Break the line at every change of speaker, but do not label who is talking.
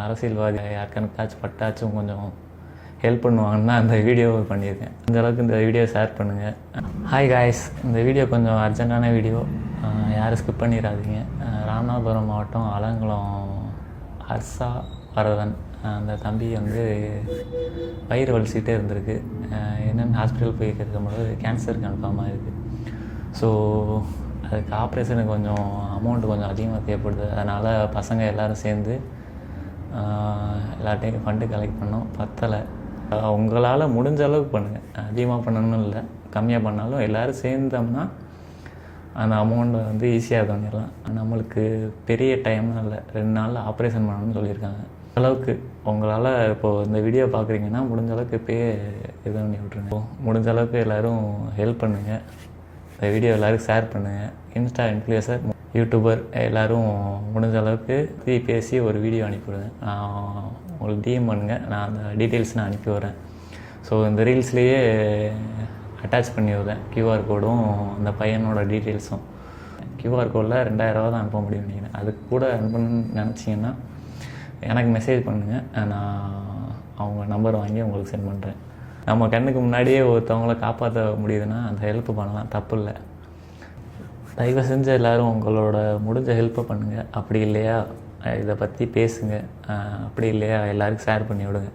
அரசியல்வாதி யாருக்காச்சும் பட்டாச்சும் கொஞ்சம் ஹெல்ப் பண்ணுவாங்கன்னா அந்த வீடியோவை பண்ணியிருக்கேன். அந்தளவுக்கு இந்த வீடியோ ஷேர் பண்ணுங்கள். ஹாய் காய்ஸ், இந்த வீடியோ கொஞ்சம் அர்ஜென்ட்டான வீடியோ, யாரும் ஸ்கிப் பண்ணிடாதீங்க. ராமநாதபுரம் மாவட்டம் அலங்குளம் ஹர்ஷா வரதன் அந்த தம்பி வந்து வயிறு வலிச்சிக்கிட்டே இருந்திருக்கு. என்னென்னு ஹாஸ்பிட்டல் போய் கேட்கும்போது கேன்சர் கன்ஃபார்ம் ஆகிருக்கு. ஸோ அதுக்கு ஆப்ரேஷனுக்கு கொஞ்சம் அமௌண்ட்டு கொஞ்சம் அதிகமாக தேவைப்படுது. அதனால் பசங்க எல்லோரும் சேர்ந்து எல்லாத்தையும் ஃபண்டு கலெக்ட் பண்ணோம். பத்தலை. உங்களால் முடிஞ்ச அளவுக்கு பண்ணுங்கள். அதிகமாக பண்ணணும்னு இல்லை, கம்மியாக பண்ணாலும் எல்லோரும் சேர்ந்தோம்னா அந்த அமௌண்ட்டை வந்து ஈஸியாக பண்ணிடலாம். நம்மளுக்கு பெரிய டைம்லாம் இல்லை, 2 நாளில் ஆப்ரேஷன் பண்ணணும்னு சொல்லியிருக்காங்க. அளவுக்கு உங்களால் இப்போது இந்த வீடியோ பார்க்குறீங்கன்னா முடிஞ்ச அளவுக்கு இப்போயே இது பண்ணி விட்ருங்க. முடிஞ்ச அளவுக்கு எல்லோரும் ஹெல்ப் பண்ணுங்கள். இந்த வீடியோ எல்லோருக்கும் ஷேர் பண்ணுங்கள். இன்ஸ்டா இன்ஃப்ளூயன்சர், யூடியூபர் எல்லோரும் முடிஞ்ச அளவுக்கு பேசி ஒரு வீடியோ அனுப்பிவிடுங்க. நான் உங்களுக்கு டிஎம் பண்ணுங்கள், நான் அந்த டீட்டெயில்ஸ் நான் அனுப்பி வரேன். ஸோ இந்த ரீல்ஸ்லேயே அட்டாச் பண்ணி விடுறேன் QR கோடும் அந்த பையனோட டீட்டெயில்ஸும். QR கோடில் 2000 ரூபா தான் அனுப்ப முடியும் நினைக்கிறேன். அதுக்கு கூட அனுப்பணும்னு நினச்சிங்கன்னா எனக்கு மெசேஜ் பண்ணுங்கள், நான் அவங்க நம்பர் வாங்கி உங்களுக்கு சென்ட் பண்ணுறேன். நம்ம கண்ணுக்கு முன்னாடியே ஒருத்தவங்கள காப்பாற்ற முடியுதுன்னா அந்த ஹெல்ப் பண்ணலாம், தப்பு இல்லை. தயவு செஞ்சு எல்லோரும் உங்களோட முடிஞ்ச ஹெல்ப்பை பண்ணுங்கள். அப்படி இல்லையா இதை பற்றி பேசுங்க, அப்படி இல்லையா எல்லாருக்கும் ஷேர் பண்ணி விடுங்க.